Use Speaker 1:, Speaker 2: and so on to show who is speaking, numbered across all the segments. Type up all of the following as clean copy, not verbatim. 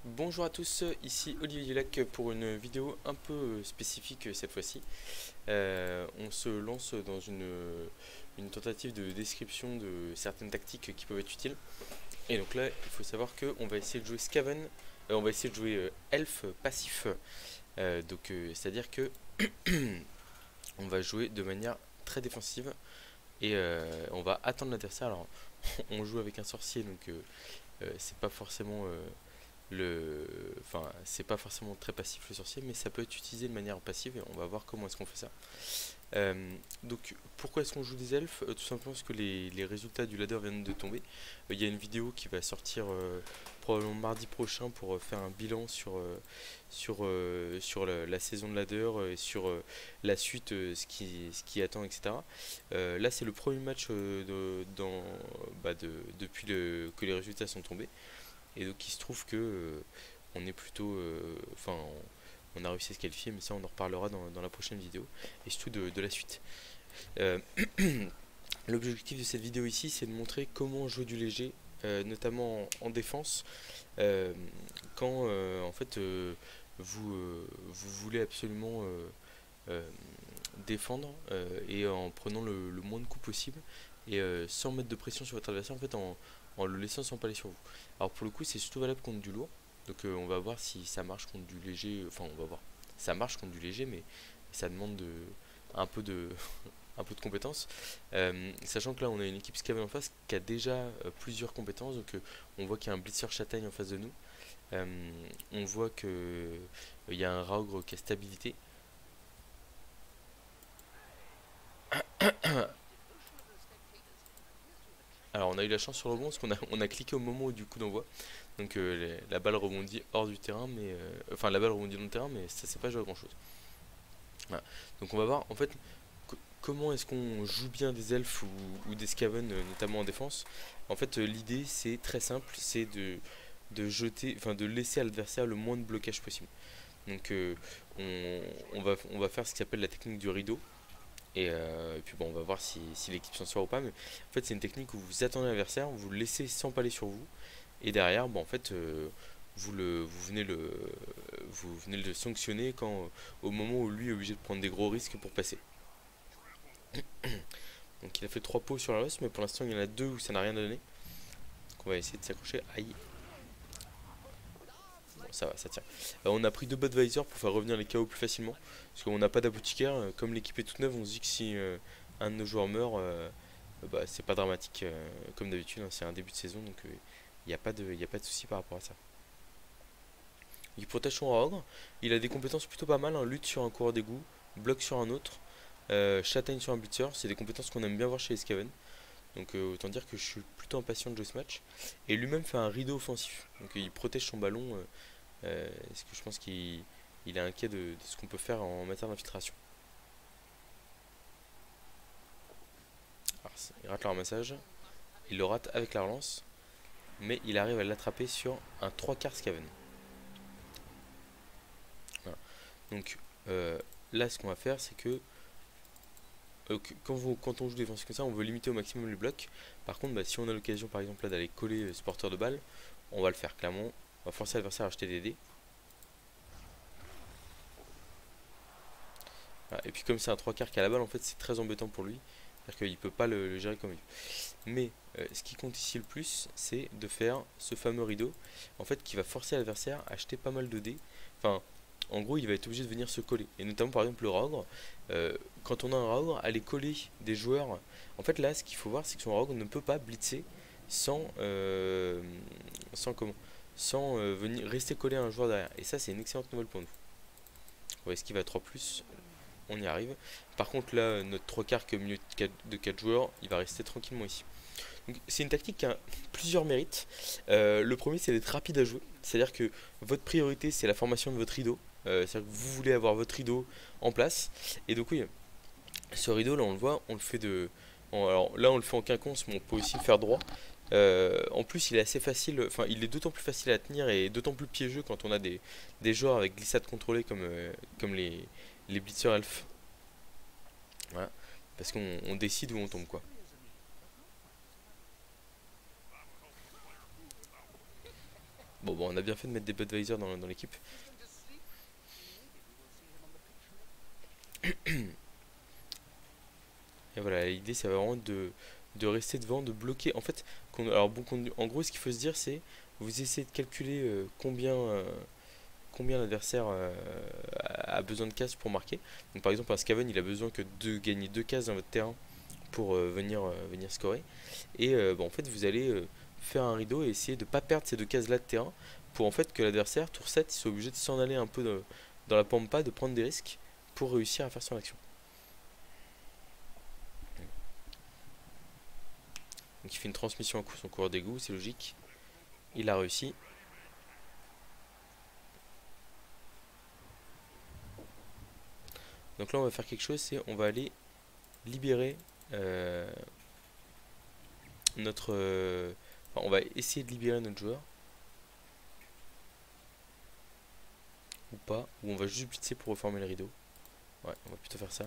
Speaker 1: Bonjour à tous, ici Olivier Dulac pour une vidéo un peu spécifique cette fois-ci. On se lance dans une tentative de description de certaines tactiques qui peuvent être utiles. Et donc là, il faut savoir qu'on va essayer de jouer Skaven, on va essayer de jouer Elfe passif. C'est-à-dire que on va jouer de manière très défensive et on va attendre l'adversaire. Alors, on joue avec un sorcier, donc c'est pas forcément c'est pas forcément très passif le sorcier, mais ça peut être utilisé de manière passive et on va voir comment est-ce qu'on fait ça. Donc pourquoi est-ce qu'on joue des elfes? Tout simplement parce que les résultats du ladder viennent de tomber. Il y a une vidéo qui va sortir probablement mardi prochain pour faire un bilan sur la saison de ladder et sur la suite, ce qui attend, etc. Là c'est le premier match depuis que les résultats sont tombés. Et donc il se trouve que on est plutôt, on a réussi à se qualifier, mais ça on en reparlera dans la prochaine vidéo, et surtout de la suite. Euh, L'objectif de cette vidéo ici, c'est de montrer comment jouer du léger, notamment en défense, euh, quand en fait vous voulez absolument défendre et en prenant le moins de coups possible et sans mettre de pression sur votre adversaire, en fait en le laissant s'empaler sur vous. Alors pour le coup, c'est surtout valable contre du lourd. Donc on va voir si ça marche contre du léger. Enfin, on va voir. Ça marche contre du léger, mais ça demande un peu de, un peu de compétences. Sachant que là, on a une équipe Skaven en face qui a déjà plusieurs compétences. Donc on voit qu'il y a un Blitzer Châtaigne en face de nous. On voit que il y a un Raugre qui a stabilité. Alors on a eu la chance sur le rebond parce qu'on a cliqué au moment du coup d'envoi. Donc la balle rebondit hors du terrain, mais enfin la balle rebondit dans le terrain, mais ça s'est pas joué à grand chose. Voilà. Donc on va voir en fait comment est-ce qu'on joue bien des elfes ou des skaven, notamment en défense. En fait l'idée c'est très simple, c'est de jeter, enfin de laisser à l'adversaire le moins de blocage possible. Donc on va faire ce qui s'appelle la technique du rideau. Et puis bon, on va voir si l'équipe s'en sort ou pas. Mais en fait, c'est une technique où vous attendez l'adversaire, vous le laissez s'empaler sur vous, et derrière, bon, en fait, vous venez le sanctionner au moment où lui est obligé de prendre des gros risques pour passer. Donc il a fait 3 pots sur la losse, mais pour l'instant il y en a 2 où ça n'a rien donné. Donc on va essayer de s'accrocher. Aïe, bon, ça va, ça tient. On a pris 2 Budweiser pour faire revenir les KO plus facilement. Parce qu'on n'a pas d'apothicaire. Comme l'équipe est toute neuve, on se dit que si un de nos joueurs meurt, bah, c'est pas dramatique comme d'habitude. Hein, c'est un début de saison, donc il n'y a pas de souci par rapport à ça. Il protège son ogre. Il a des compétences plutôt pas mal, hein. Lutte sur un coureur d'égout, bloc sur un autre, châtaigne sur un blitzer. C'est des compétences qu'on aime bien voir chez les Skaven. Donc autant dire que je suis plutôt impatient de jouer ce match. Et lui-même fait un rideau offensif. Donc il protège son ballon. Parce que je pense qu'il est inquiet de ce qu'on peut faire en matière d'infiltration. Alors, il rate le ramassage. Il le rate avec la relance. Mais il arrive à l'attraper sur un 3 quarts Skaven. Voilà. Donc là, ce qu'on va faire, c'est que quand on joue défensif comme ça, on veut limiter au maximum les blocs. Par contre, bah, si on a l'occasion, par exemple, là d'aller coller ce porteur de balle, on va le faire clairement. On va forcer l'adversaire à acheter des dés. Voilà. Et puis comme c'est un 3 quarts qui a la balle, en fait, c'est très embêtant pour lui. C'est-à-dire qu'il ne peut pas le gérer comme il veut. Mais ce qui compte ici le plus, c'est de faire ce fameux rideau, en fait, qui va forcer l'adversaire à acheter pas mal de dés. Enfin, en gros, il va être obligé de venir se coller. Et notamment, par exemple, le Raugre. Quand on a un Raugre, aller coller des joueurs. En fait, là, ce qu'il faut voir, c'est que son Raugre ne peut pas blitzer sans, sans comment, sans venir rester collé à un joueur derrière. Et ça, c'est une excellente nouvelle pour nous. Ouais, ce qui va 3+, on y arrive. Par contre, là, notre 3 quarts qui est au milieu de 4 joueurs, il va rester tranquillement ici. C'est une tactique qui a plusieurs mérites. Le premier, c'est d'être rapide à jouer. C'est-à-dire que votre priorité, c'est la formation de votre rideau. C'est-à-dire que vous voulez avoir votre rideau en place. Et donc, oui, ce rideau, là, on le voit, on le fait alors là, on le fait en quinconce, mais on peut aussi le faire droit. En plus, il est assez facile, enfin, il est d'autant plus facile à tenir et d'autant plus piégeux quand on a des joueurs avec glissade contrôlée comme les Blitzer Elf. Voilà. Parce qu'on décide où on tombe, quoi. Bon, on a bien fait de mettre des Budweiser dans l'équipe. Et voilà, l'idée c'est vraiment de rester devant, de bloquer. En fait, alors bon, en gros, ce qu'il faut se dire, c'est vous essayez de calculer combien l'adversaire a besoin de cases pour marquer. Donc par exemple, un Scaven, il a besoin que de gagner 2 cases dans votre terrain pour venir scorer. Et en fait, vous allez faire un rideau et essayer de ne pas perdre ces 2 cases là de terrain pour en fait que l'adversaire, tour 7, il soit obligé de s'en aller un peu dans la pampa, de prendre des risques pour réussir à faire son action. Donc il fait une transmission à son coureur d'égout, c'est logique. Il a réussi. Donc là on va faire quelque chose, c'est on va aller libérer notre... enfin, on va essayer de libérer notre joueur. Ou pas, ou on va juste blitzer pour reformer le rideau. Ouais, on va plutôt faire ça.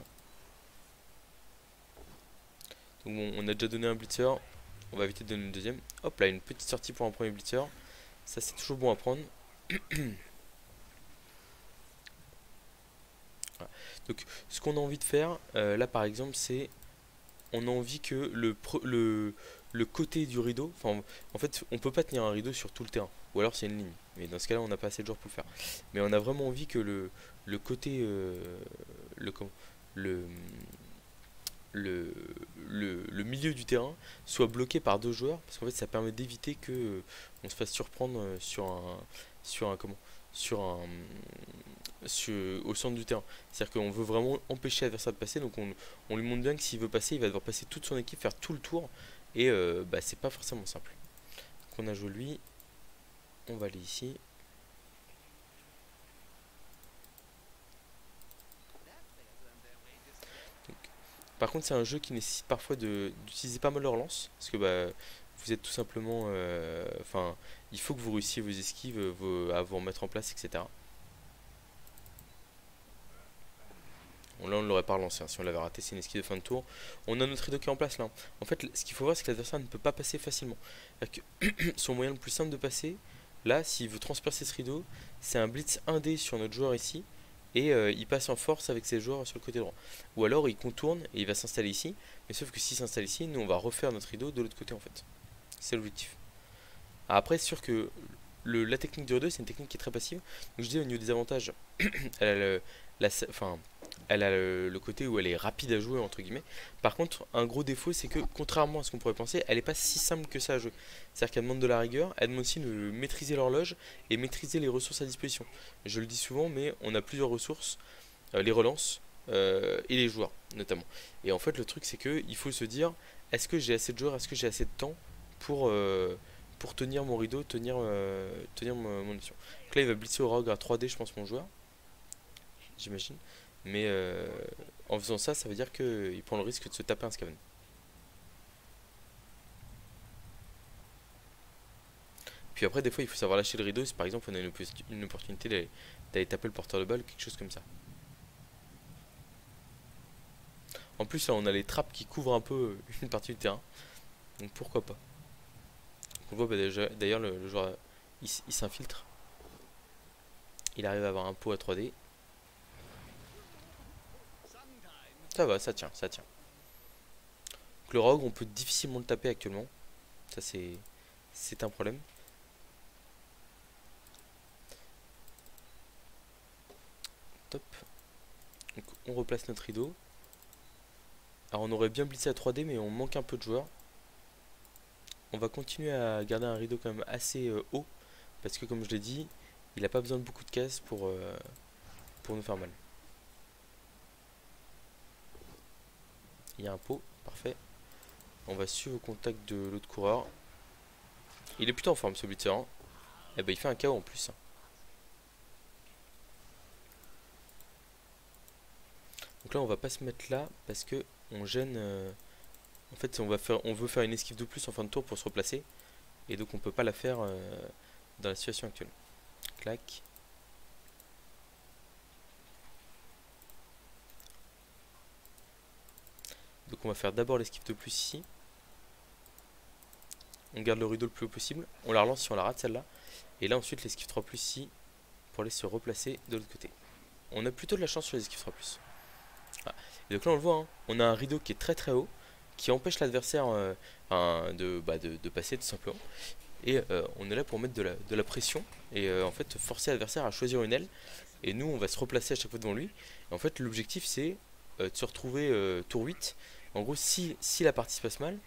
Speaker 1: Donc bon, on a déjà donné un blitzer, on va éviter de donner une deuxième. Hop là, une petite sortie pour un premier blitzer. Ça c'est toujours bon à prendre. Voilà. Donc ce qu'on a envie de faire, là par exemple, c'est on a envie que le côté du rideau, enfin en fait on peut pas tenir un rideau sur tout le terrain, ou alors c'est une ligne, mais dans ce cas là on n'a pas assez de joueurs pour le faire, mais on a vraiment envie que le côté le, comment- le, le milieu du terrain soit bloqué par 2 joueurs, parce qu'en fait ça permet d'éviter que on se fasse surprendre sur un comment sur un au centre du terrain. C'est-à-dire qu'on veut vraiment empêcher l'adversaire de passer, donc on lui montre bien que s'il veut passer, il va devoir passer toute son équipe, faire tout le tour, et c'est pas forcément simple. Donc on a joué lui, on va aller ici. Donc, par contre c'est un jeu qui nécessite parfois d'utiliser pas mal de relance, parce que vous êtes tout simplement... Enfin, il faut que vous réussissiez vos esquives, à vous remettre en place, etc. Bon, là on ne l'aurait pas relancé, hein. Si on l'avait raté, c'est une esquive de fin de tour. On a notre rideau qui est en place là. En fait, ce qu'il faut voir, c'est que l'adversaire ne peut pas passer facilement. Que son moyen le plus simple de passer, là, s'il veut transpercer ce rideau, c'est un blitz 1D sur notre joueur ici. Et il passe en force avec ses joueurs sur le côté droit. Ou alors il contourne et il va s'installer ici. Mais sauf que s'il s'installe ici, nous on va refaire notre rideau de l'autre côté en fait. C'est l'objectif. Après, c'est sûr que la technique du rideau, c'est une technique qui est très passive. Donc je dis au niveau des avantages, elle a enfin, elle a le côté où elle est rapide à jouer entre guillemets. Par contre, un gros défaut, c'est que contrairement à ce qu'on pourrait penser, elle n'est pas si simple que ça à jouer. C'est-à-dire qu'elle demande de la rigueur, elle demande aussi de maîtriser l'horloge et maîtriser les ressources à disposition. Je le dis souvent, mais on a plusieurs ressources, les relances et les joueurs notamment. Et en fait, le truc, c'est que il faut se dire, est-ce que j'ai assez de joueurs, est-ce que j'ai assez de temps pour tenir mon rideau, tenir mon option. Donc là, il va blitzer au rogue à 3D, je pense, mon joueur, j'imagine. Mais en faisant ça, ça veut dire qu'il prend le risque de se taper un Scaven. Puis après, des fois, il faut savoir lâcher le rideau si par exemple on a une opportunité d'aller taper le porteur de balle, quelque chose comme ça. En plus, là, on a les trappes qui couvrent un peu une partie du terrain. Donc pourquoi pas. On voit d'ailleurs le joueur, il s'infiltre. Il arrive à avoir un pot à 3D. Ça va, ça tient, ça tient. Donc le rogue, on peut difficilement le taper actuellement. Ça, c'est un problème. Top. Donc on replace notre rideau. Alors on aurait bien blitzé à 3D, mais on manque un peu de joueurs. On va continuer à garder un rideau quand même assez haut, parce que comme je l'ai dit, il n'a pas besoin de beaucoup de cases pour nous faire mal. Il y a un pot, parfait. On va suivre au contact de l'autre coureur. Il est plutôt en forme ce blitzer, hein. Et ben il fait un KO en plus, hein. Donc là on va pas se mettre là parce que on gêne. En fait on veut faire une esquive de plus en fin de tour pour se replacer. Et donc on peut pas la faire dans la situation actuelle. Clac. Donc on va faire d'abord l'esquive de plus ici. On garde le rideau le plus haut possible. On la relance si on la rate celle-là. Et là ensuite l'esquive 3 plus ici pour aller se replacer de l'autre côté. On a plutôt de la chance sur les esquives 3 plus. Voilà. Et donc là on le voit, hein, on a un rideau qui est très haut, qui empêche l'adversaire de passer tout simplement. Et on est là pour mettre de la pression et en fait forcer l'adversaire à choisir une aile. Et nous on va se replacer à chaque fois devant lui. Et en fait l'objectif c'est de se retrouver tour 8. En gros si la partie se passe mal,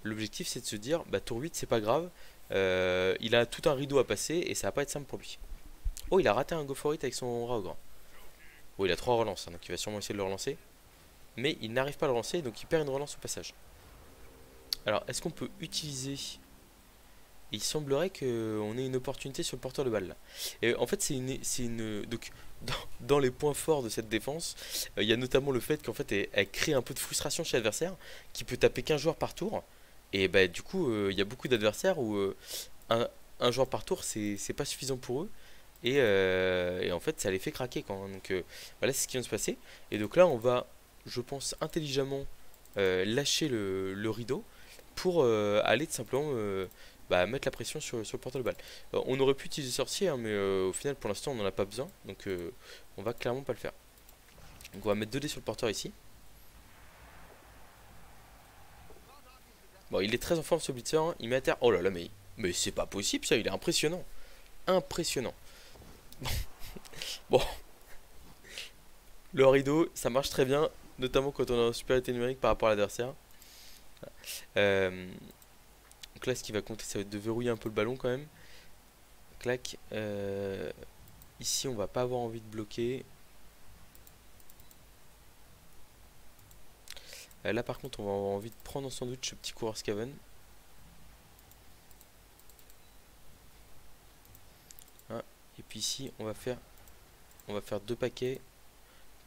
Speaker 1: l'objectif c'est de se dire bah tour 8 c'est pas grave, il a tout un rideau à passer et ça va pas être simple pour lui. Oh il a raté un go for it avec son Raogre. Oh il a 3 relances hein, donc il va sûrement essayer de le relancer. Mais il n'arrive pas à le relancer donc il perd une relance au passage. Alors est-ce qu'on peut utiliser... Il semblerait qu'on ait une opportunité sur le porteur de balle là. Et en fait donc dans les points forts de cette défense, il y a notamment le fait qu'en fait elle crée un peu de frustration chez l'adversaire, qui peut taper qu'un joueur par tour. Et bah du coup il y a beaucoup d'adversaires où un joueur par tour c'est pas suffisant pour eux. Et en fait ça les fait craquer quand même. Donc voilà c'est ce qui vient de se passer. Et donc là on va, je pense intelligemment, lâcher le rideau pour aller tout simplement mettre la pression sur le porteur de balle. On aurait pu utiliser sorcier hein, mais au final pour l'instant on n'en a pas besoin. Donc on va clairement pas le faire. Donc on va mettre 2 dés sur le porteur ici. Bon il est très en forme ce blitzer hein. Il met à terre. Oh là là mais c'est pas possible ça, il est impressionnant. Impressionnant. Bon. Le rideau ça marche très bien, notamment quand on a une supériorité numérique par rapport à l'adversaire. Donc là ce qui va compter ça va être de verrouiller un peu le ballon quand même. Clac. Ici on va pas avoir envie de bloquer. Là par contre on va avoir envie de prendre en sandwich ce petit coureur Skaven. Hein. Et puis ici on va faire 2 paquets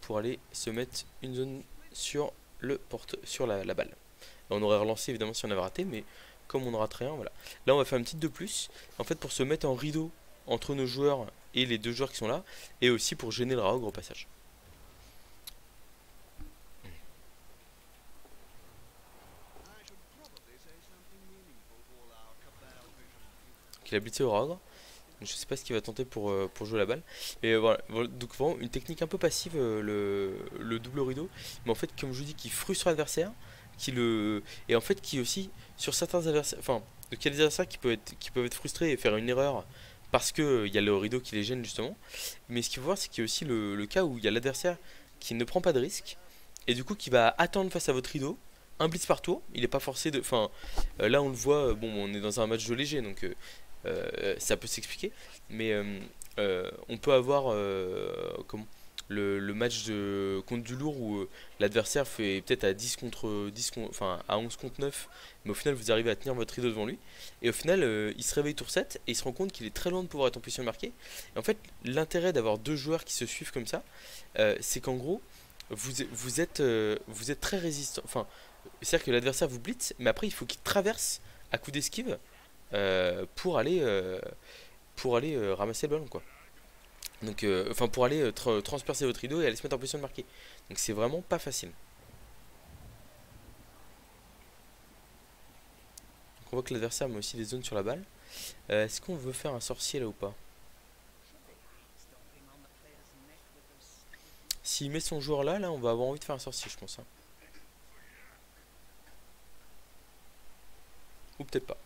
Speaker 1: pour aller se mettre une zone sur la balle. On aurait relancé évidemment si on avait raté, mais comme on ne rate rien, voilà. Là on va faire une petite de plus, en fait pour se mettre en rideau entre nos joueurs et les 2 joueurs qui sont là, et aussi pour gêner le Raogre au passage. Donc il a blitzé au Raogre. Je sais pas ce qu'il va tenter pour jouer la balle. Mais voilà, donc vraiment une technique un peu passive, le double rideau. Mais en fait, comme je vous dis, qui frustre l'adversaire. Et en fait, qui aussi, sur certains adversaires. Enfin, donc il y a des adversaires qui peuvent être frustrés et faire une erreur parce qu'il y a le rideau qui les gêne justement. Mais ce qu'il faut voir, c'est qu'il y a aussi le cas où il y a l'adversaire qui ne prend pas de risque. Et du coup, qui va attendre face à votre rideau. Un blitz par tour, il n'est pas forcé de. Enfin, là on le voit, bon, on est dans un match de léger donc. Ça peut s'expliquer, mais on peut avoir le match contre du lourd où l'adversaire fait peut-être à 10 contre 10, enfin à 11 contre 9, mais au final vous arrivez à tenir votre rideau devant lui, et au final il se réveille tour 7 et il se rend compte qu'il est très loin de pouvoir être en position de marquer. Et en fait, l'intérêt d'avoir 2 joueurs qui se suivent comme ça, c'est qu'en gros, vous êtes très résistant. Enfin, c'est-à-dire que l'adversaire vous blitz, mais après il faut qu'il traverse à coup d'esquive pour aller ramasser le ballon quoi. Donc enfin pour aller transpercer votre rideau et aller se mettre en position de marquer. Donc c'est vraiment pas facile. Donc on voit que l'adversaire met aussi des zones sur la balle. Est-ce qu'on veut faire un sorcier là ou pas? S'il met son joueur là, on va avoir envie de faire un sorcier je pense hein. Ou peut-être pas.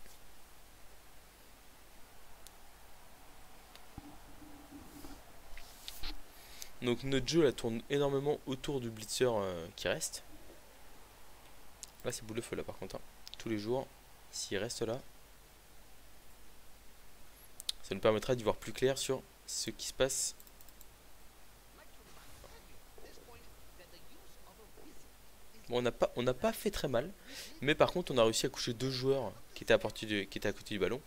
Speaker 1: Donc notre jeu là tourne énormément autour du blitzer qui reste. Là c'est boule de feu là par contre hein. Tous les jours, s'il reste là, ça nous permettra d'y voir plus clair sur ce qui se passe. Bon, on n'a pas fait très mal, mais par contre on a réussi à coucher 2 joueurs qui étaient à côté du ballon.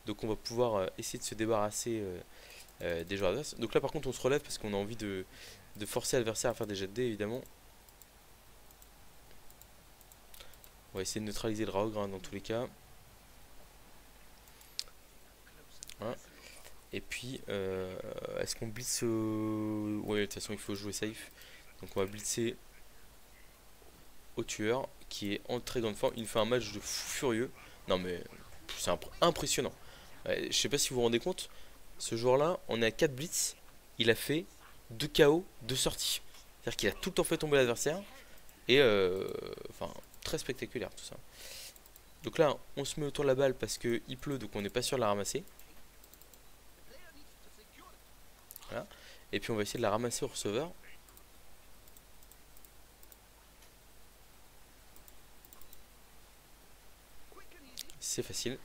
Speaker 1: Donc on va pouvoir essayer de se débarrasser des joueurs adverses. Donc là par contre on se relève parce qu'on a envie de forcer l'adversaire à faire des jets de dés évidemment. On va essayer de neutraliser le Raogre hein, dans tous les cas. Hein. Et puis est-ce qu'on blitz ouais de toute façon il faut jouer safe. Donc on va blitzer au tueur qui est en très grande forme. Il fait un match de fou furieux. Non mais c'est impressionnant. Je sais pas si vous vous rendez compte, ce joueur-là, on est à 4 blitz, il a fait 2 KO, 2 sorties. C'est-à-dire qu'il a tout le temps fait tomber l'adversaire. Et enfin, très spectaculaire tout ça. Donc là, on se met autour de la balle parce qu'il pleut, donc on n'est pas sûr de la ramasser. Voilà. Et puis on va essayer de la ramasser au receveur. C'est facile.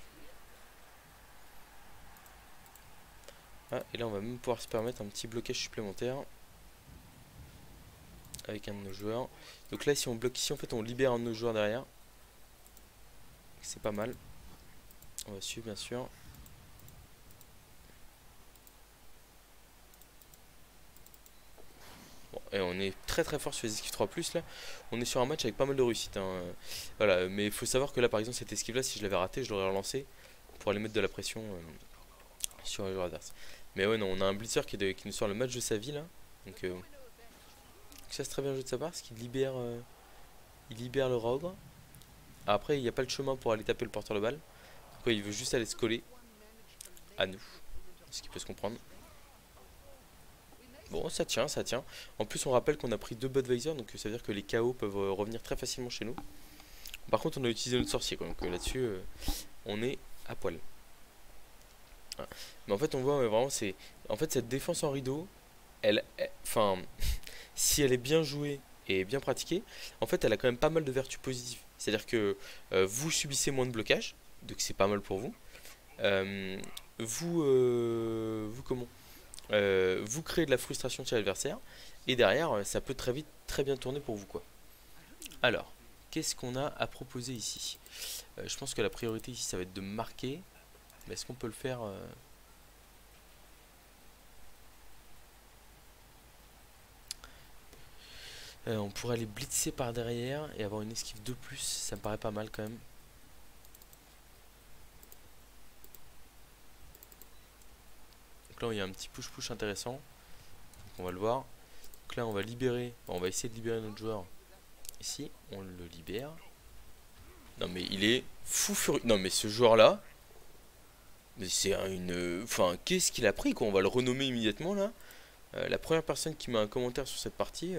Speaker 1: Ah, et là on va même pouvoir se permettre un petit blocage supplémentaire avec un de nos joueurs. Donc là si on bloque ici, en fait on libère un de nos joueurs derrière. C'est pas mal. On va suivre bien sûr. Bon, et on est très très fort sur les esquives 3+, là. On est sur un match avec pas mal de réussite, hein. Voilà, mais il faut savoir que là par exemple cette esquive là, si je l'avais raté, je l'aurais relancé pour aller mettre de la pression sur les joueurs adverses. Mais ouais non, on a un blitzer qui nous sort le match de sa vie là. Donc ça c'est très bien joué de sa part parce qu'il libère le rogue. Après il n'y a pas le chemin pour aller taper le porteur de balle. Donc ouais, il veut juste aller se coller à nous. Ce qui peut se comprendre. Bon, ça tient, ça tient. En plus, on rappelle qu'on a pris 2 Budweiser, donc ça veut dire que les KO peuvent revenir très facilement chez nous. Par contre, on a utilisé notre sorcier, quoi, donc là-dessus, on est à poil. Voilà. Mais en fait, on voit vraiment, c'est. En fait, cette défense en rideau, enfin, si elle est bien jouée et bien pratiquée, en fait, elle a quand même pas mal de vertus positives. C'est-à-dire que vous subissez moins de blocage, donc c'est pas mal pour vous. Euh, vous comment vous créez de la frustration chez l'adversaire et derrière ça peut très vite très bien tourner pour vous quoi. Alors, qu'est-ce qu'on a à proposer ici? Je pense que la priorité ici ça va être de marquer. Mais est-ce qu'on peut le faire on pourrait aller blitzer par derrière et avoir une esquive 2+, ça me paraît pas mal quand même. Donc là il y a un petit push-push intéressant. Donc on va le voir. Donc là on va libérer, on va essayer de libérer notre joueur. Ici, on le libère. Non mais il est fou furieux. Non mais ce joueur là, mais c'est une... Enfin, qu'est-ce qu'il a pris quoi? On va le renommer immédiatement là. La première personne qui met un commentaire sur cette partie,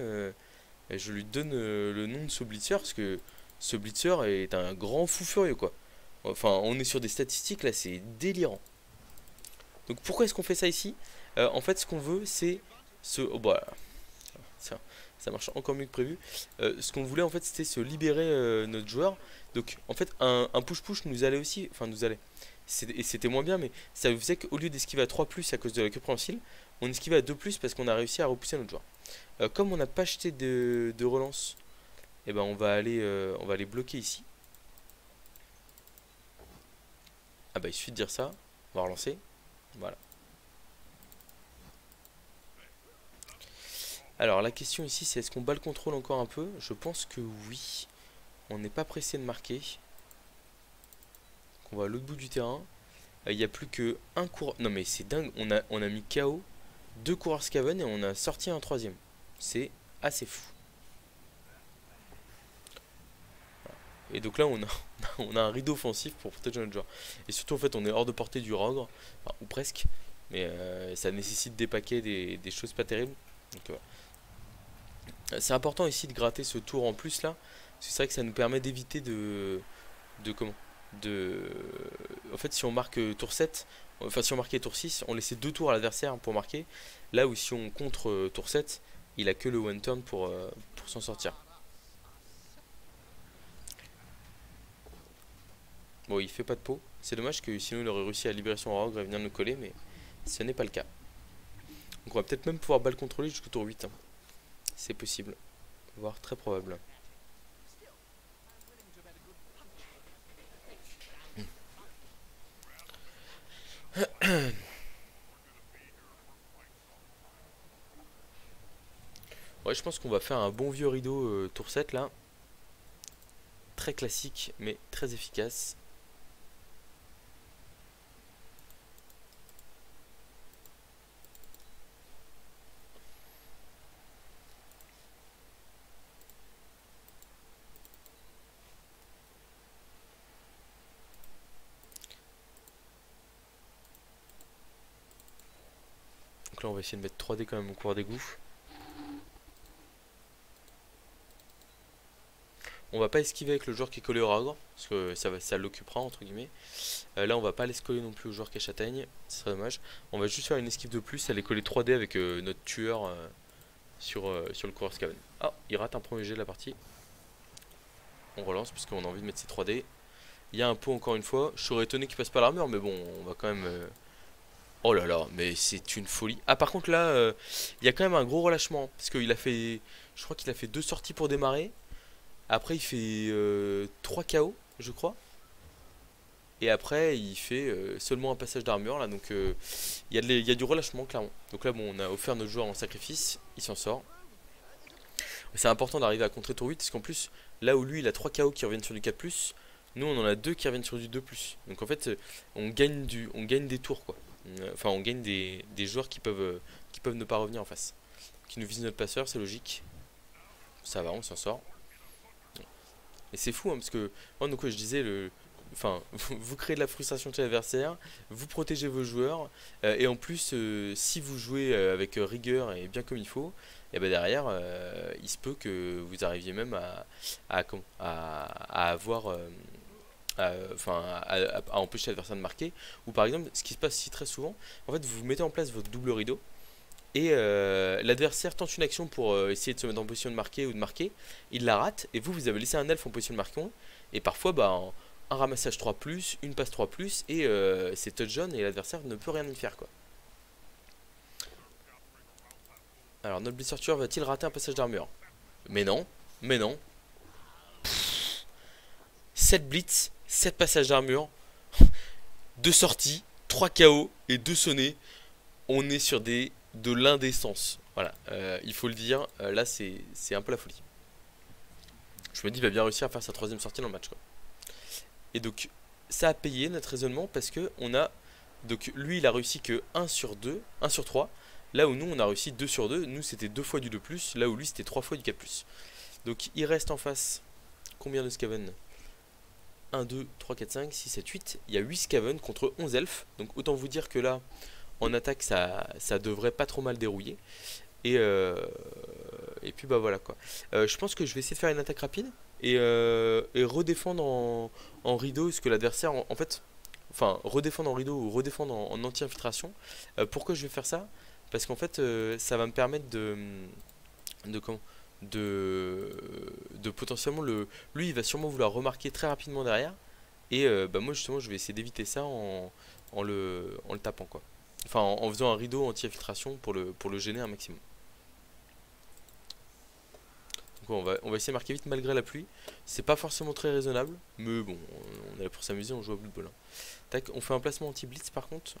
Speaker 1: je lui donne le nom de ce blitzer parce que ce blitzer est un grand fou furieux quoi. Enfin, on est sur des statistiques là, c'est délirant. Donc pourquoi est-ce qu'on fait ça ici? En fait, ce qu'on veut, c'est ce... Oh bah, ça marche encore mieux que prévu. Ce qu'on voulait en fait, c'était se libérer notre joueur. Donc en fait, un push-push nous allait aussi... Enfin, nous allait... Et c'était moins bien, mais ça faisait qu'au lieu d'esquiver à 3+ à cause de la queue préhensile, on esquivait à 2+ parce qu'on a réussi à repousser notre joueur. Comme on n'a pas acheté de relance, et ben on va aller bloquer ici. Ah bah il suffit de dire ça, on va relancer. Voilà. Alors la question ici c'est est-ce qu'on bat le contrôle encore un peu? Je pense que oui. On n'est pas pressé de marquer. Donc on va à l'autre bout du terrain. Il n'y a plus que un coureur. Non mais c'est dingue, on a mis KO 2 coureurs Scaven et on a sorti un troisième. C'est assez fou. Et donc là on a un rideau offensif pour protéger notre joueur. Et surtout en fait on est hors de portée du Rogre, enfin, ou presque. Mais ça nécessite des paquets, des choses pas terribles. Donc c'est important ici de gratter ce tour en plus là. C'est vrai que ça nous permet d'éviter de comment de en fait si on marque tour 7, enfin si on marquait tour 6 on laissait 2 tours à l'adversaire pour marquer, là où si on contre tour 7 il a que le one turn pour s'en sortir. Bon il fait pas de pot, c'est dommage que sinon il aurait réussi à libérer son rogue et venir nous coller, mais ce n'est pas le cas. Donc on va peut-être même pouvoir balle contrôler jusqu'au tour 8 hein. C'est possible, voire très probable. Ouais, je pense qu'on va faire un bon vieux rideau tour 7 là. Très classique mais très efficace. Donc là on va essayer de mettre 3D quand même au cours des gouffres. On va pas esquiver avec le joueur qui est collé au ragre, parce que ça l'occupera entre guillemets. Là on va pas aller se coller non plus au joueur qui est châtaigne, ce serait dommage. On va juste faire une esquive de plus, aller coller 3D avec notre tueur sur le coureur Skaven. Ah, il rate un premier jet de la partie. On relance parce qu'on a envie de mettre ces 3D. Il y a un pot encore une fois. Je serais étonné qu'il passe pas l'armure, mais bon, on va quand même. Oh là là, mais c'est une folie. Ah, par contre là, il y a quand même un gros relâchement. Parce qu'il a fait. Je crois qu'il a fait 2 sorties pour démarrer. Après, il fait 3 KO, je crois. Et après, il fait seulement un passage d'armure là. Donc, il y a du relâchement, clairement. Donc là, bon, on a offert notre joueur en sacrifice. Il s'en sort. C'est important d'arriver à contrer tour 8. Parce qu'en plus, là où lui, il a 3 KO qui reviennent sur du 4+, nous, on en a 2 qui reviennent sur du 2+. Donc en fait, on gagne des tours, quoi. Enfin, on gagne des joueurs qui peuvent ne pas revenir en face. Qui nous visent notre passeur, c'est logique. Ça va, on s'en sort. Et c'est fou, hein, parce que, oh, donc, ouais, je disais, enfin, vous créez de la frustration chez l'adversaire, vous protégez vos joueurs, et en plus, si vous jouez avec rigueur et bien comme il faut, et ben derrière, il se peut que vous arriviez même à avoir, enfin, à empêcher l'adversaire de marquer. Ou par exemple, ce qui se passe si très souvent, en fait, vous mettez en place votre double rideau. Et l'adversaire tente une action pour essayer de se mettre en position de marquer ou de marquer. Il la rate et vous avez laissé un elfe en position de marquer. Et parfois, bah, un ramassage 3+, une passe 3+, et c'est touchdown et l'adversaire ne peut rien y faire, quoi. Alors, notre blitzer tueur va-t-il rater un passage d'armure? Mais non, mais non. 7 blitz, 7 passages d'armure, 2 sorties, 3 KO et 2 sonnés. On est sur de l'indécence. Voilà, il faut le dire, là c'est un peu la folie. Je me dis, il va bien réussir à faire sa 3ème sortie dans le match, quoi. Et donc, ça a payé notre raisonnement parce que on a. Donc, lui, il a réussi que 1 sur 2, 1 sur 3. Là où nous, on a réussi 2 sur 2. Nous, c'était 2 fois du 2+. Là où lui, c'était 3 fois du 4+. Donc, il reste en face. Combien de Skaven? 1, 2, 3, 4, 5, 6, 7, 8. Il y a 8 Skaven contre 11 elfes. Donc, autant vous dire que là, en attaque, ça devrait pas trop mal dérouiller. Et puis bah voilà, quoi. Je pense que je vais essayer de faire une attaque rapide et redéfendre en rideau, parce que l'adversaire en fait, enfin redéfendre en rideau ou redéfendre en anti-infiltration. Pourquoi je vais faire ça? Parce qu'en fait, ça va me permettre de comment de potentiellement lui il va sûrement vouloir remarquer très rapidement derrière. Et bah moi justement je vais essayer d'éviter ça en le tapant, quoi. Enfin, en faisant un rideau anti-infiltration pour le gêner un maximum. Donc on va essayer de marquer vite malgré la pluie. C'est pas forcément très raisonnable, mais bon, on est là pour s'amuser, on joue à Blood Bowl, hein. Tac, on fait un placement anti-blitz par contre.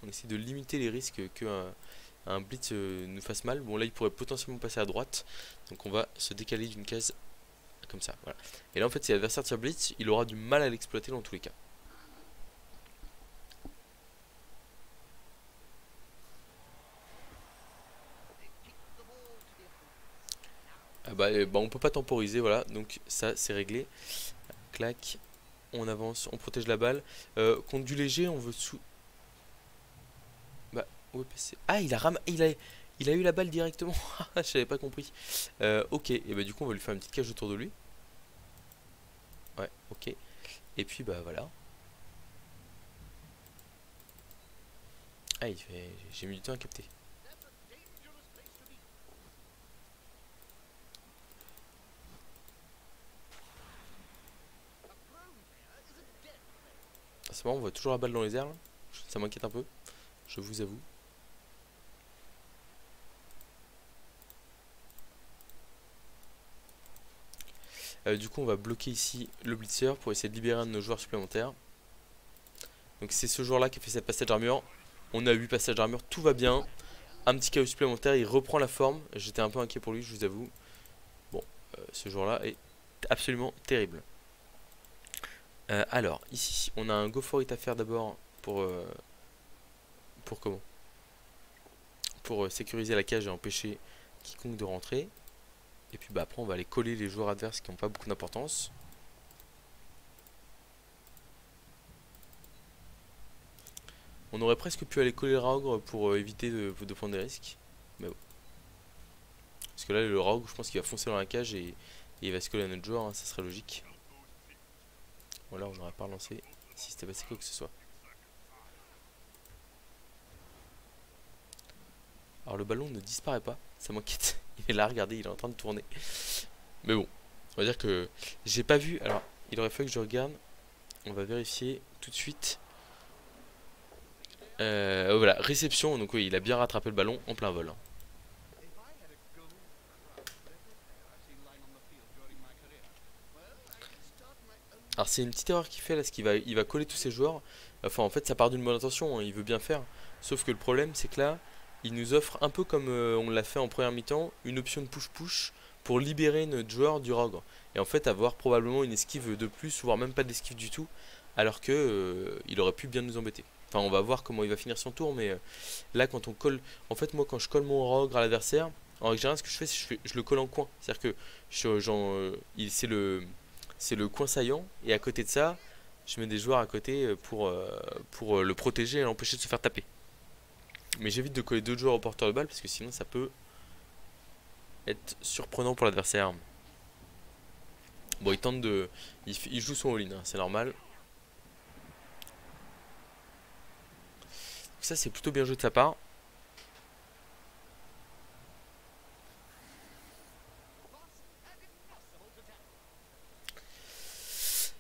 Speaker 1: On essaie de limiter les risques qu'un blitz nous fasse mal. Bon là il pourrait potentiellement passer à droite, donc on va se décaler d'une case comme ça, voilà. Et là en fait si l'adversaire tire blitz, il aura du mal à l'exploiter dans tous les cas. Ah bah, on peut pas temporiser, voilà, donc ça c'est réglé. Clac, on avance, on protège la balle. Contre du léger, on veut sous. Bah, où est passé? Ah, il a eu la balle directement. J'avais pas compris. Ok, et bah du coup on va lui faire une petite cage autour de lui. Ouais, ok. Et puis bah voilà. Ah, j'ai mis du temps à capter. C'est marrant, on voit toujours la balle dans les airs là. Ça m'inquiète un peu, je vous avoue. Du coup on va bloquer ici le blitzer pour essayer de libérer un de nos joueurs supplémentaires. Donc c'est ce joueur là qui a fait cette passage d'armure. On a 8 passages d'armure, tout va bien. Un petit KO supplémentaire, il reprend la forme. J'étais un peu inquiet pour lui, je vous avoue. Bon, ce joueur là est absolument terrible. Alors ici on a un go for it à faire d'abord pour comment, pour sécuriser la cage et empêcher quiconque de rentrer. Et puis bah après on va aller coller les joueurs adverses qui n'ont pas beaucoup d'importance. On aurait presque pu aller coller le Raogre pour éviter de prendre des risques. Mais bon. Parce que là, le Raogre, je pense qu'il va foncer dans la cage et il va se coller à notre joueur, hein, ça serait logique. Bon, là, on n'aurait pas relancé si c'était passé quoi que ce soit. Alors, le ballon ne disparaît pas, ça m'inquiète. Il est là, regardez, il est en train de tourner. Mais bon, on va dire que j'ai pas vu. Alors, il aurait fallu que je regarde. On va vérifier tout de suite. Voilà, réception. Donc, oui, il a bien rattrapé le ballon en plein vol, hein. Alors c'est une petite erreur qu'il fait là, parce il va coller tous ses joueurs. Enfin en fait ça part d'une bonne intention, hein, il veut bien faire. Sauf que le problème c'est que là, il nous offre un peu comme on l'a fait en première mi-temps, une option de push-push pour libérer notre joueur du Rogre. Et en fait avoir probablement une esquive de plus, voire même pas d'esquive du tout, alors que il aurait pu bien nous embêter. Enfin on va voir comment il va finir son tour, mais là quand on colle... En fait moi quand je colle mon Rogre à l'adversaire, en règle générale ce que je fais c'est que je le colle en coin. C'est-à-dire que c'est le coin saillant et à côté de ça je mets des joueurs à côté pour le protéger et l'empêcher de se faire taper. Mais j'évite de coller deux joueurs au porteur de balle parce que sinon ça peut être surprenant pour l'adversaire. Bon il tente de... Il joue son all-in, hein, c'est normal. Donc ça c'est plutôt bien joué de sa part.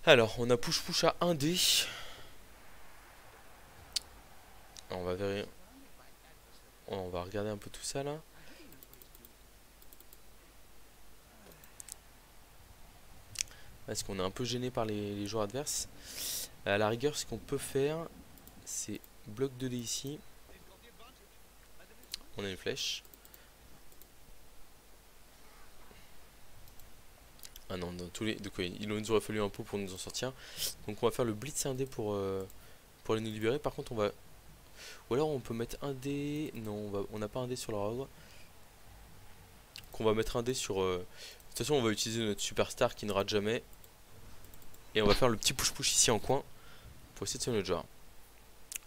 Speaker 1: Alors on a push-push à 1D. On va vérifier. On va regarder un peu tout ça là. Parce qu'on est un peu gêné par les joueurs adverses. À la rigueur ce qu'on peut faire c'est bloc 2D ici. On a une flèche. Ah non, dans tous les... Donc, oui, il nous aurait fallu un pot pour nous en sortir. Donc on va faire le blitz 1D pour aller nous libérer. Par contre on va... Ou alors on peut mettre un dé... Non, on n'a pas un dé sur le Rogre. Donc on va mettre un dé sur... De toute façon on va utiliser notre superstar qui ne rate jamais. Et on va faire le petit push-push ici en coin pour essayer de sauver notre joueur.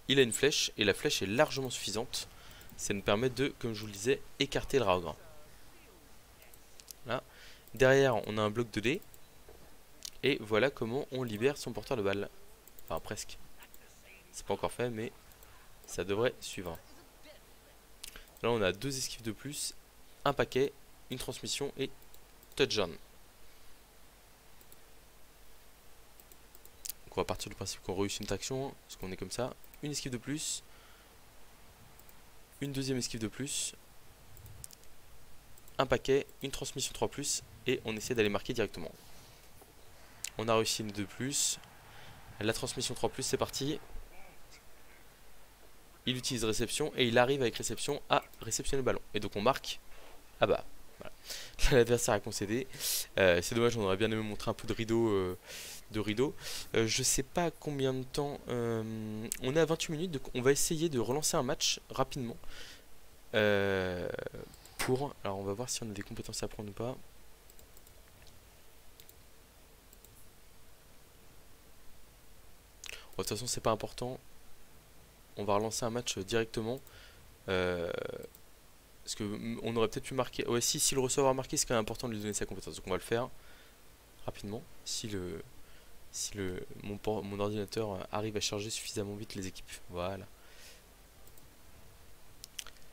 Speaker 1: Il a une flèche et la flèche est largement suffisante. Ça nous permet de, comme je vous le disais, écarter le Rogre. Là. Derrière on a un bloc de dés. Et voilà comment on libère son porteur de balle. Enfin presque. C'est pas encore fait mais ça devrait suivre. Là on a deux esquives de plus, un paquet, une transmission et touchdown. Donc on va partir du principe qu'on réussit une action, parce qu'on est comme ça. Une esquive de plus, une deuxième esquive de plus, un paquet, une transmission 3+, et on essaie d'aller marquer directement. On a réussi une 2+, la transmission 3+, c'est parti. Il utilise réception et il arrive avec réception à réceptionner le ballon. Et donc on marque. Ah bah, voilà. L'adversaire a concédé. C'est dommage, on aurait bien aimé montrer un peu de rideau. Je sais pas combien de temps. On est à 28 minutes, donc on va essayer de relancer un match rapidement. Alors on va voir si on a des compétences à prendre ou pas. Bon, de toute façon c'est pas important. On va relancer un match directement. Parce que on aurait peut-être pu marquer. Ouais, si le receveur a marqué, c'est quand même important de lui donner sa compétence. Donc on va le faire rapidement. Si mon ordinateur arrive à charger suffisamment vite les équipes. Voilà.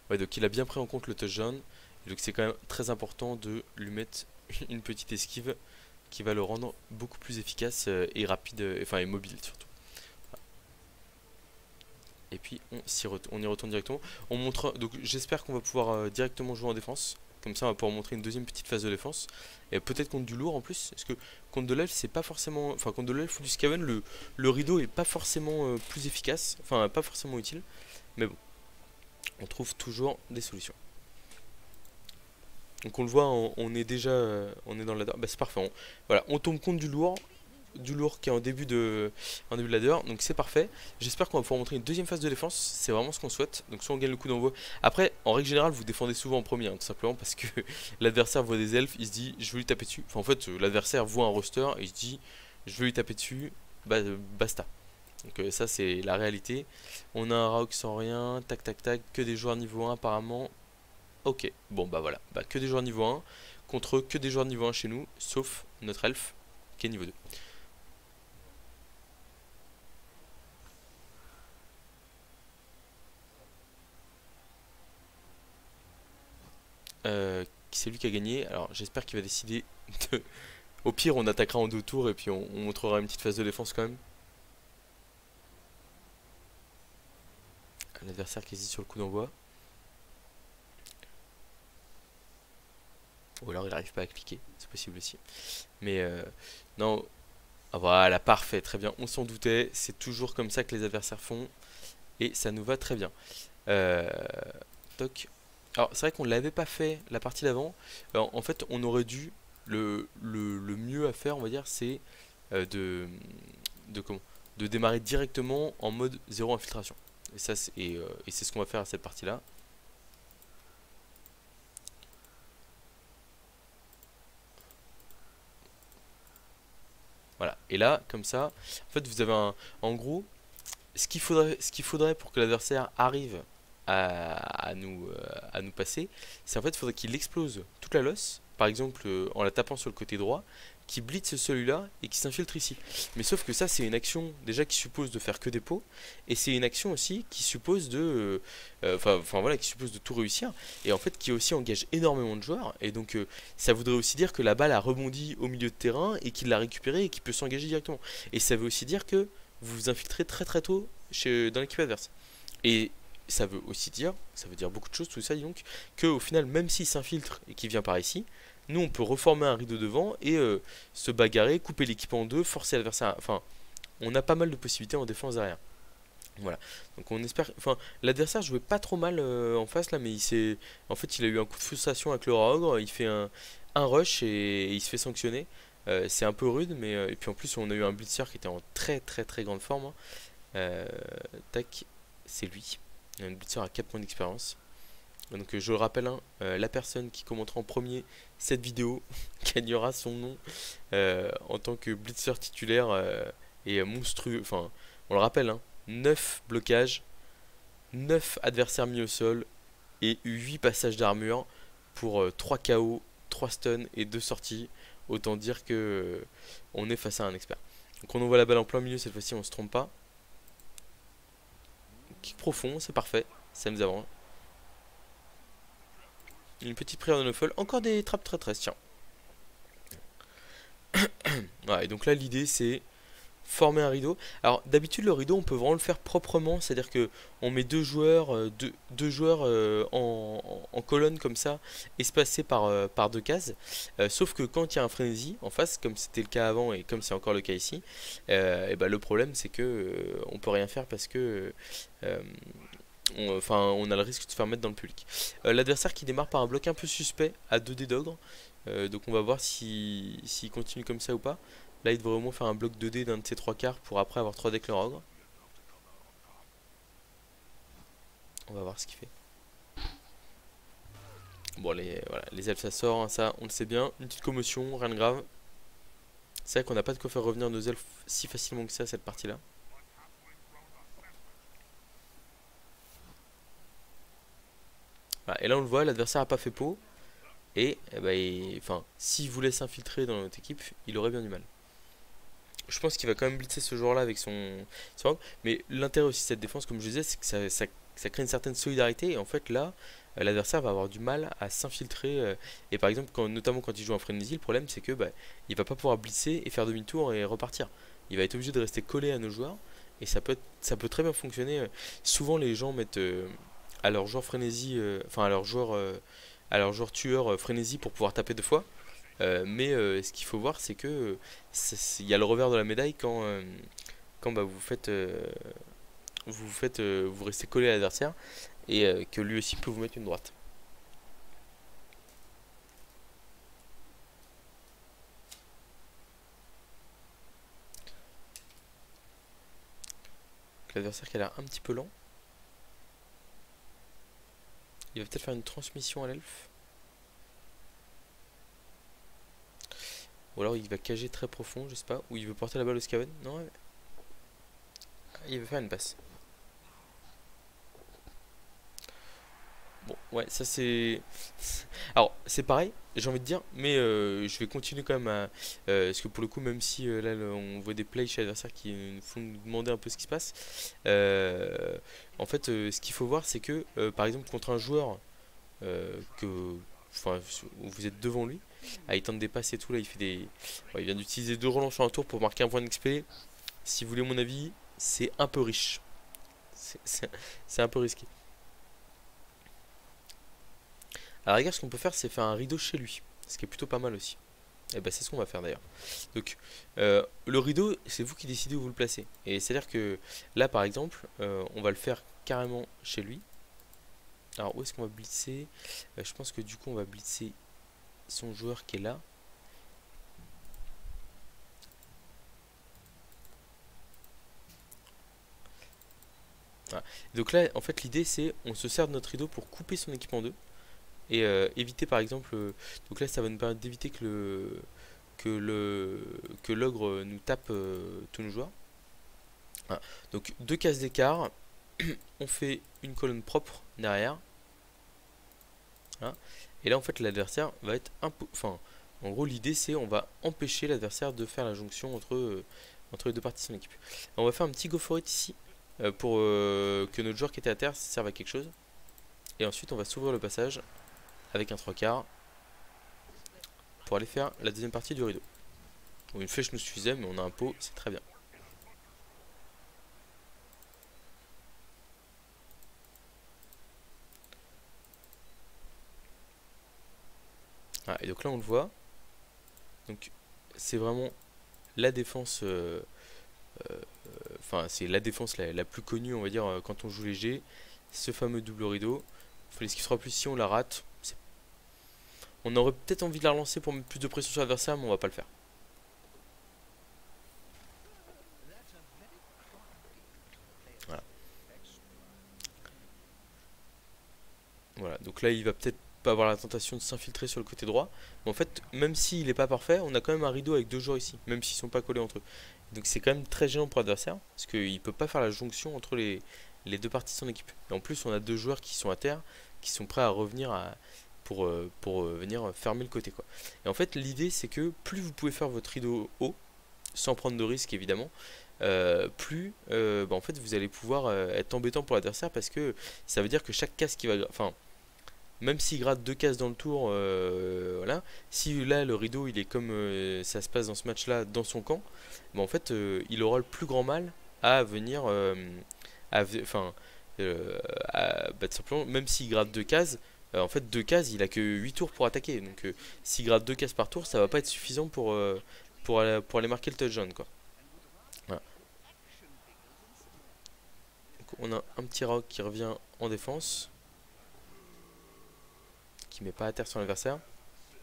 Speaker 1: Ouais, donc il a bien pris en compte le touchdown. Donc c'est quand même très important de lui mettre une petite esquive qui va le rendre beaucoup plus efficace et rapide, enfin et mobile surtout. Et puis on y retourne directement. On montre, donc j'espère qu'on va pouvoir directement jouer en défense. Comme ça on va pouvoir montrer une deuxième petite phase de défense. Et peut-être contre du lourd en plus. Parce que contre de l'elfe c'est pas forcément. Enfin contre de l'elfe ou du scaven, le rideau est pas forcément plus efficace. Enfin pas forcément utile. Mais bon. On trouve toujours des solutions. Donc on le voit, on est déjà. On est dans la. Bah c'est parfait. Voilà, on tombe contre du lourd qui est en début de ladder, donc c'est parfait. J'espère qu'on va pouvoir montrer une deuxième phase de défense, c'est vraiment ce qu'on souhaite. Donc soit on gagne le coup d'envoi. Après, en règle générale, vous défendez souvent en premier, hein, tout simplement parce que l'adversaire voit des elfes, il se dit je veux lui taper dessus. Enfin en fait, l'adversaire voit un roster et il se dit je veux lui taper dessus, bah basta. Donc ça c'est la réalité. On a un Rauk sans rien, tac tac tac, que des joueurs niveau 1 apparemment. Ok, bon bah voilà, bah, que des joueurs niveau 1 contre que des joueurs niveau 1 chez nous, sauf notre elfe qui est niveau 2. C'est lui qui a gagné, alors j'espère qu'il va décider de... Au pire on attaquera en 2 tours et puis on montrera une petite phase de défense quand même. L'adversaire qui hésite sur le coup d'envoi. Ou alors il n'arrive pas à cliquer, c'est possible aussi. Mais non, ah, voilà, parfait, très bien, on s'en doutait, c'est toujours comme ça que les adversaires font. Et ça nous va très bien. Euh, toc. Alors c'est vrai qu'on l'avait pas fait la partie d'avant. En fait on aurait dû, le mieux à faire on va dire c'est de, comment, de démarrer directement en mode zéro infiltration. Et ça et c'est ce qu'on va faire à cette partie là. Voilà, et là comme ça en fait vous avez un, en gros ce qu'il faudrait pour que l'adversaire arrive à nous passer, c'est en fait il faudrait qu'il explose toute la losse, par exemple en la tapant sur le côté droit, qui blitz celui-là et qui s'infiltre ici. Mais sauf que ça c'est une action déjà qui suppose de faire que des pots, et c'est une action aussi qui suppose de enfin voilà, qui suppose de tout réussir, et en fait qui aussi engage énormément de joueurs, et donc ça voudrait aussi dire que la balle a rebondi au milieu de terrain et qu'il l'a récupérée et qu'il peut s'engager directement. Et ça veut aussi dire que vous vous infiltrez très très tôt dans l'équipe adverse. Et ça veut aussi dire, ça veut dire beaucoup de choses tout ça donc, qu'au final même s'il s'infiltre et qu'il vient par ici, nous on peut reformer un rideau devant et se bagarrer, couper l'équipe en deux, forcer l'adversaire, enfin on a pas mal de possibilités en défense derrière. Voilà, donc on espère, enfin l'adversaire jouait pas trop mal en face là, mais en fait il a eu un coup de frustration avec le Ogre, il fait un rush et il se fait sanctionner. C'est un peu rude, mais et puis en plus on a eu un blitzer qui était en très très très grande forme, hein. Euh, tac, c'est lui. Il y a une blitzer à 4 points d'expérience. Donc je le rappelle, hein, la personne qui commentera en premier cette vidéo gagnera son nom en tant que blitzer titulaire et monstrueux. Enfin, on le rappelle, hein, 9 blocages, 9 adversaires mis au sol et 8 passages d'armure pour 3 KO, 3 stuns et 2 sorties. Autant dire que on est face à un expert. Donc on envoie la balle en plein milieu, cette fois-ci on se trompe pas. Kick profond, c'est parfait, ça nous avance. Une petite prière de Nuffle, encore des trappes très très, tiens. Voilà, et donc là l'idée c'est former un rideau. Alors d'habitude le rideau on peut vraiment le faire proprement, c'est à dire que on met deux joueurs en colonne comme ça, espacés par deux cases. Sauf que quand il y a un frénésie en face, comme c'était le cas avant et comme c'est encore le cas ici, et ben le problème c'est que on peut rien faire parce que enfin on a le risque de se faire mettre dans le public. L'adversaire qui démarre par un bloc un peu suspect à 2 dés d'ogre, donc on va voir s'il continue comme ça ou pas. Là il devrait au moins faire un bloc 2D d'un de ses 3 quarts pour après avoir 3 decks leur ogre. On va voir ce qu'il fait. Bon voilà, les elfes ça sort, hein, ça on le sait bien. Une petite commotion, rien de grave. C'est vrai qu'on n'a pas de quoi faire revenir nos elfes si facilement que ça cette partie là. Voilà, et là on le voit, l'adversaire a pas fait pot. Et ben, enfin, s'il voulait s'infiltrer dans notre équipe, il aurait bien du mal. Je pense qu'il va quand même blitzer ce joueur là avec son ogre. Mais l'intérêt aussi de cette défense, comme je disais, c'est que ça crée une certaine solidarité. Et en fait là, l'adversaire va avoir du mal à s'infiltrer. Et par exemple, notamment quand il joue en frénésie, le problème c'est que bah, il va pas pouvoir blitzer et faire demi-tour et repartir. Il va être obligé de rester collé à nos joueurs. Et ça peut très bien fonctionner. Souvent les gens mettent à leur joueur frénésie, enfin à leur joueur tueur frénésie pour pouvoir taper 2 fois. Mais ce qu'il faut voir, c'est que il y a le revers de la médaille quand bah, vous restez collé à l'adversaire et que lui aussi peut vous mettre une droite. L'adversaire qui a l'air un petit peu lent. Il va peut-être faire une transmission à l'elfe. Ou alors il va cager très profond, je sais pas. Ou il veut porter la balle au Skaven. Non, ouais. il veut faire une passe. Bon, ouais, ça c'est... Alors, c'est pareil, j'ai envie de dire, mais je vais continuer quand même à... parce que pour le coup, même si là, on voit des plays chez l'adversaire qui nous font nous demander un peu ce qui se passe, en fait, ce qu'il faut voir, c'est que, par exemple, contre un joueur que... Enfin, où vous êtes devant lui, à il tente des passes et tout, là, il fait des... ouais, il vient d'utiliser 2 relances sur un tour pour marquer un point d'XP. Si vous voulez mon avis, c'est un peu riche. C'est un peu risqué. Alors regarde, ce qu'on peut faire, c'est faire un rideau chez lui, ce qui est plutôt pas mal aussi. Et bah c'est ce qu'on va faire d'ailleurs. Donc le rideau, c'est vous qui décidez où vous le placez. Et c'est à dire que là par exemple, on va le faire carrément chez lui. Alors où est-ce qu'on va blitzer? Je pense que du coup on va blitzer son joueur qui est là. Voilà. Donc là en fait l'idée c'est on se sert de notre rideau pour couper son équipe en deux. Et éviter par exemple, donc là ça va nous permettre d'éviter que l'ogre nous tape tous nos joueurs. Voilà. Donc 2 cases d'écart, on fait une colonne propre derrière. Voilà. Et là en fait l'adversaire va être un peu, enfin en gros l'idée c'est on va empêcher l'adversaire de faire la jonction entre les deux parties de son équipe. On va faire un petit go for it ici pour que notre joueur qui était à terre serve à quelque chose. Et ensuite on va s'ouvrir le passage avec un 3/4 pour aller faire la deuxième partie du rideau. Bon, une flèche nous suffisait, mais on a un pot, c'est très bien. Ah, et donc là on le voit. Donc c'est vraiment la défense, enfin c'est la défense la plus connue, on va dire, quand on joue léger. Ce fameux double rideau. Il faut l'esquive 3 plus si on la rate. On aurait peut-être envie de la relancer pour mettre plus de pression sur l'adversaire, mais on va pas le faire. Voilà. Voilà. Donc là il va peut-être pas avoir la tentation de s'infiltrer sur le côté droit. Mais en fait, même s'il n'est pas parfait, on a quand même un rideau avec 2 joueurs ici, même s'ils sont pas collés entre eux. Donc c'est quand même très gênant pour l'adversaire, parce qu'il peut pas faire la jonction entre les deux parties de son équipe. Et en plus, on a 2 joueurs qui sont à terre, qui sont prêts à revenir pour venir fermer le côté, quoi. Et en fait, l'idée c'est que plus vous pouvez faire votre rideau haut, sans prendre de risque évidemment, plus bah, en fait vous allez pouvoir être embêtant pour l'adversaire, parce que ça veut dire que chaque case qui va, enfin même s'il gratte 2 cases dans le tour, voilà, si là le rideau il est comme ça se passe dans ce match là dans son camp, bah, en fait il aura le plus grand mal à venir, enfin, bah, tout simplement, même s'il gratte 2 cases, en fait 2 cases il a que 8 tours pour attaquer, donc s'il gratte 2 cases par tour ça va pas être suffisant pour aller marquer le touchdown, quoi. Voilà. Donc on a un petit rock qui revient en défense, qui met pas à terre son adversaire.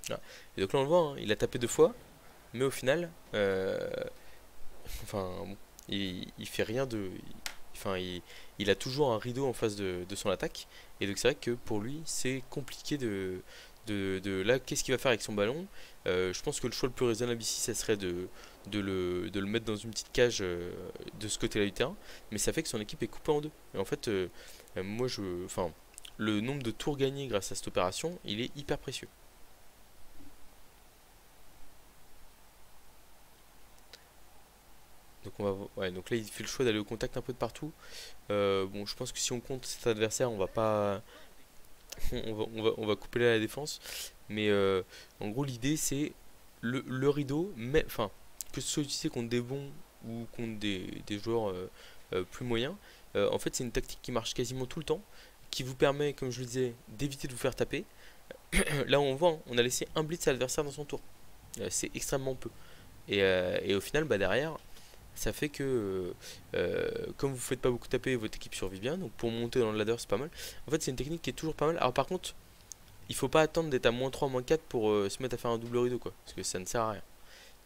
Speaker 1: Voilà. Et donc là on le voit, hein, il a tapé 2 fois, mais au final, enfin, bon, il fait rien de, enfin, il a toujours un rideau en face de son attaque, et donc c'est vrai que pour lui c'est compliqué là, qu'est-ce qu'il va faire avec son ballon. Je pense que le choix le plus raisonnable ici, ça serait de le mettre dans une petite cage de ce côté-là du terrain, mais ça fait que son équipe est coupée en deux. Et en fait, moi, enfin, le nombre de tours gagnés grâce à cette opération, il est hyper précieux. Donc, ouais, donc là, il fait le choix d'aller au contact un peu de partout. Bon, je pense que si on compte cet adversaire, on va pas, on va couper là la défense. Mais en gros, l'idée, c'est le rideau, mais, enfin, que ce soit utilisé contre des bons ou contre des joueurs plus moyens. En fait, c'est une tactique qui marche quasiment tout le temps, qui vous permet, comme je le disais, d'éviter de vous faire taper. Là, on voit, hein, on a laissé un blitz à l'adversaire dans son tour. C'est extrêmement peu. Et au final, bah, derrière, ça fait que comme vous ne faites pas beaucoup taper, votre équipe survit bien. Donc pour monter dans le ladder, c'est pas mal. En fait, c'est une technique qui est toujours pas mal. Alors par contre, il faut pas attendre d'être à -3, -4 pour se mettre à faire un double rideau, quoi. Parce que ça ne sert à rien.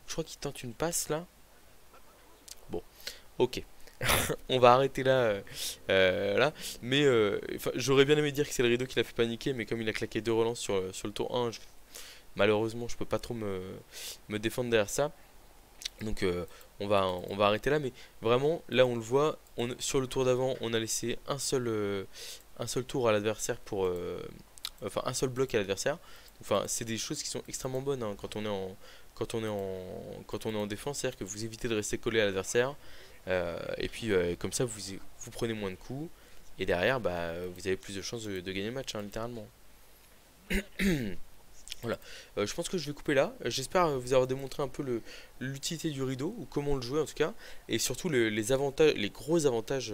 Speaker 1: Je crois qu'il tente une passe là. Bon, ok. On va arrêter là. Là. Mais j'aurais bien aimé dire que c'est le rideau qui l'a fait paniquer. Mais comme il a claqué 2 relances sur le tour 1, malheureusement, je peux pas trop me défendre derrière ça. Donc on va arrêter là, mais vraiment là on le voit, sur le tour d'avant on a laissé un seul tour à l'adversaire pour enfin un seul bloc à l'adversaire. Enfin c'est des choses qui sont extrêmement bonnes hein, quand on est en défense, c'est-à-dire que vous évitez de rester collé à l'adversaire et puis comme ça vous prenez moins de coups et derrière bah vous avez plus de chances de gagner le match hein, littéralement. Voilà, je pense que je vais couper là. J'espère vous avoir démontré un peu l'utilité du rideau, ou comment le jouer en tout cas, et surtout les avantages, les gros avantages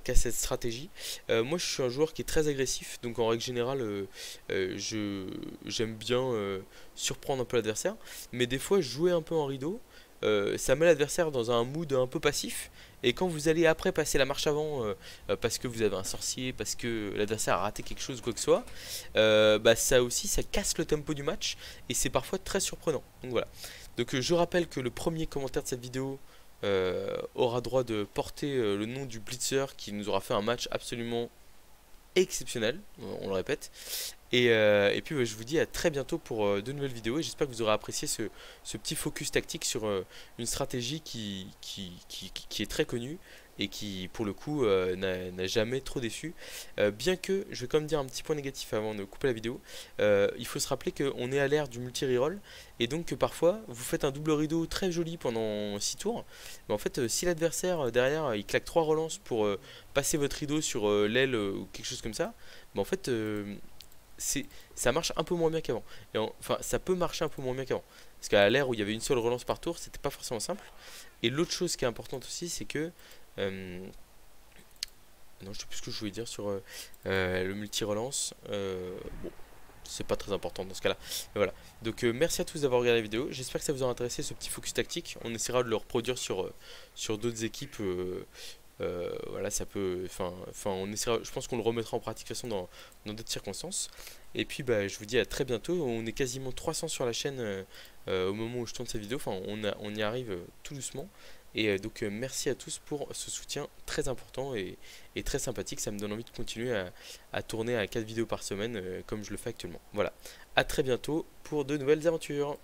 Speaker 1: qu'a cette stratégie. Moi je suis un joueur qui est très agressif, donc en règle générale j'aime bien surprendre un peu l'adversaire, mais des fois jouer un peu en rideau, ça met l'adversaire dans un mood un peu passif, et quand vous allez après passer la marche avant, parce que vous avez un sorcier, parce que l'adversaire a raté quelque chose ou quoi que ce soit, bah ça aussi ça casse le tempo du match et c'est parfois très surprenant. Donc voilà. Donc je rappelle que le premier commentaire de cette vidéo aura droit de porter le nom du Blitzer qui nous aura fait un match absolument exceptionnel, on le répète. Et puis je vous dis à très bientôt pour de nouvelles vidéos et j'espère que vous aurez apprécié ce petit focus tactique sur une stratégie qui est très connue et qui pour le coup n'a jamais trop déçu. Bien que, je vais quand même dire un petit point négatif avant de couper la vidéo, il faut se rappeler qu'on est à l'ère du multi-reroll et donc que parfois vous faites un double rideau très joli pendant 6 tours, mais en fait si l'adversaire derrière il claque 3 relances pour passer votre rideau sur l'aile ou quelque chose comme ça, bah, en fait ça marche un peu moins bien qu'avant. Enfin, ça peut marcher un peu moins bien qu'avant. Parce qu'à l'ère où il y avait une seule relance par tour, c'était pas forcément simple. Et l'autre chose qui est importante aussi, c'est que. Non, je sais plus ce que je voulais dire sur le multi-relance. Bon, c'est pas très important dans ce cas-là. Mais voilà. Donc, merci à tous d'avoir regardé la vidéo. J'espère que ça vous a intéressé ce petit focus tactique. On essaiera de le reproduire sur d'autres équipes. Voilà, ça peut. Enfin, on essaiera, je pense qu'on le remettra en pratique de toute façon dans d'autres circonstances. Et puis, bah, je vous dis à très bientôt. On est quasiment 300 sur la chaîne au moment où je tourne cette vidéo. Enfin, on y arrive tout doucement. Et donc, merci à tous pour ce soutien très important et très sympathique. Ça me donne envie de continuer à tourner à 4 vidéos par semaine comme je le fais actuellement. Voilà, à très bientôt pour de nouvelles aventures.